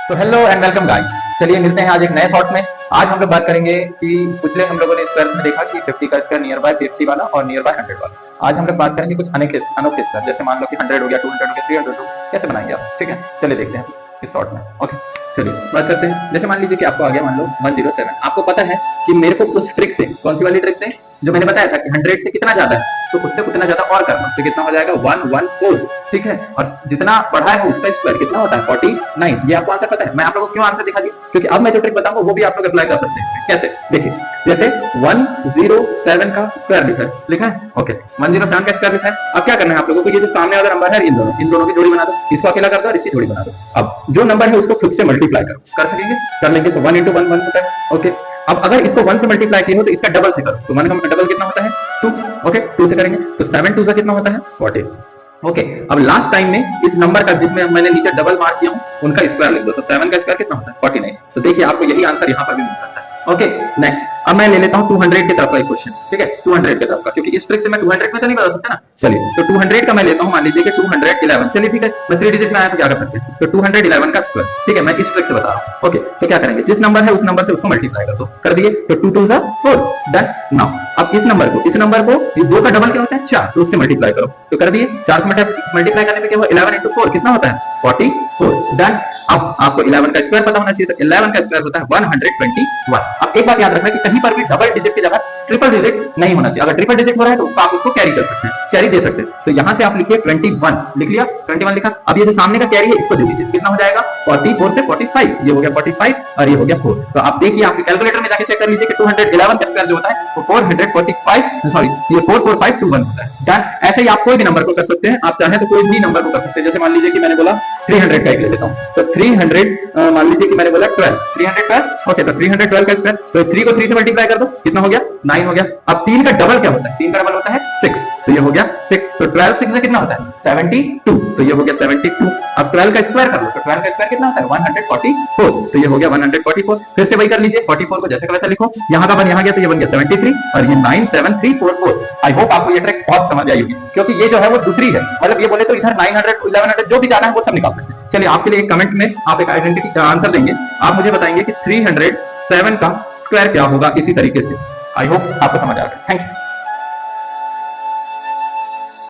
So hello and welcome guys. चलिए मिलते हैं आज एक नए शॉर्ट में। आज हम लोग बात करेंगे कि पिछले हम लोगों ने स्क्वायर में देखा कि 50 का स्क्वायर नियर बाय 50 वाला और नियर बाय 100 वाला। आज हम लोग बात करेंगे कुछ अनोखे स्क्वायर, जैसे मान लो कि 100 हो गया, 200 हो गया, 300 हो गया, कैसे बनाएंगे आप। ठीक है, चलिए देखते हैं इस शॉर्ट में। ओके चलिए बात करते हैं। जैसे मान लीजिए कि आपको आ गया मान लो 107। आपको पता है कि मेरे को उस ट्रिक से, कौन सी वाली ट्रिक से, जो मैंने बताया था कि 100 से कितना ज्यादा है तो उससे उतना ज्यादा और करना, तो कितना हो जाएगा 114। ठीक है, और जितना बढ़ा है उसका स्क्वायर कितना होता है 49। ये आपको आंसर पता है। मैं आप लोगों को क्यों आंसर दिखा दी, क्योंकि अब मैं जो ट्रिक बताऊंगा वो भी आप लोग अप्लाई कर सकते हैं। कैसे देखिए, जैसे 107 का स्क्वायर लिखा है। ओके, 107 का स्क्वायर लिखा है। अब क्या करना है आप लोगों को, ये जो सामने वाला नंबर है इन दोनों की जोड़ी बना दो। इसको अकेला कर दो और इसकी जोड़ी बना दो। अब जो नंबर है उसको खुद से मल्टीप्लाई करो। कर सकेंगे? कर लेंगे। तो 1 × 1 1 होता है। ओके, अब अगर इसको 1 से मल्टीप्लाई किए हो तो इसका डबल से करो। तो 1 का डबल कितना होता है 2। ओके, 2 से करेंगे तो 7 2 कितना होता है 40। ओके, अब लास्ट टाइम में इस नंबर का जिसमें मैंने नीचे डबल मार्क किया हूं उनका स्क्वायर लिख दो। तो 7 का स्क्वायर कितना होता है 49। तो देखिए आपको यही आंसर यहां पर भी मिल सकता है। ओके नेक्स्ट, अब मैं ले लेता हूं 200 की तरफ का एक क्वेश्चन। ठीक है, 200 की तरफ का, क्योंकि इस ट्रिक से मैं 200 में तो नहीं बता सकता ना। चलिए तो 200 का मैं लेता हूं, मान लीजिए कि 211। चलिए ठीक है, मैं 3 डिजिट में आया तो क्या कर सकते हैं, तो 211 का स्क्वायर। ठीक है, मैं इस ट्रिक से बता रहा हूं। ओके, तो क्या करेंगे, जिस नंबर है उस नंबर से उसको मल्टीप्लाई कर दो। कर दिए तो 2 2 4 डन। नाउ अब इस नंबर को ये 2 का डबल क्या होता है 4, तो उससे मल्टीप्लाई करो। तो कर दिए, 4 से मल्टीप्लाई करने में क्या हुआ 11 × 4 कितना होता है 44 डन। अब आपको 11 का स्क्वायर पता होना चाहिए, तो 11 का स्क्वायर होता है 121। अब एक बात याद रखना कि कहीं पर भी डबल डिजिट की जगह ट्रिपल डिजिट नहीं होना चाहिए। अगर ट्रिपल डिजिट हो रहा है तो आप उसको कैरी कर सकते हैं, कैरी दे सकते हैं। तो यहां से आप लिखिए 21, लिख लिया 21 लिखा। अब ये जो सामने का कैरी है इसको दे दीजिए, कितना हो जाएगा 44 से 45। ये हो गया 45 और ये हो गया 4। तो आप देखिए आपके कैलकुलेटर में जाके चेक कर लीजिए कि 211 का स्क्वायर जो होता है वो 445, सॉरी ये 44521 होता है। डन। ऐसे ही आप कोई भी नंबर को कर सकते हैं, आप चाहें तो कोई भी नंबर को कर सकते हैं। जैसे मान लीजिए कि मैंने बोला 300 का एक ले लेता हूं, तो 300 मान लीजिए कि मैंने बोला 12, 312। ओके, तो 312 का स्क्वायर, तो 3 को 3 से मल्टीप्लाई कर दो, कितना हो गया 9 हो गया। अब 3 का डबल क्या होता है, 3 का डबल होता है 6, तो ये हो गया 6। तो 12 6 से कितना होता है 72, तो ये हो गया 72। अब 12 का स्क्वायर कर लो, तो 12 का स्क्वायर कितना होता है 144, तो ये हो गया 144। फिर से वही कर लीजिए, 44 को जैसे का वैसा लिखो, यहाँ का 1 यहाँ गया तो ये बन गया 73 और ये 97344। आई होप आपको ये ट्रिक बहुत समझ आई होगी, क्योंकि ये जो है वो दूसरी है। मतलब ये बोले तो इधर 900 1100 जो भी जाना है वो सब निकाल सकते हैं। चलिए आपके लिए एक कमेंट में आप एक आइडेंटिटी आंसर देंगे, आप मुझे बताएंगे कि 307 का स्क्वायर क्या होगा इसी तरीके से। आई होप आपको समझ आ गया। Thank you.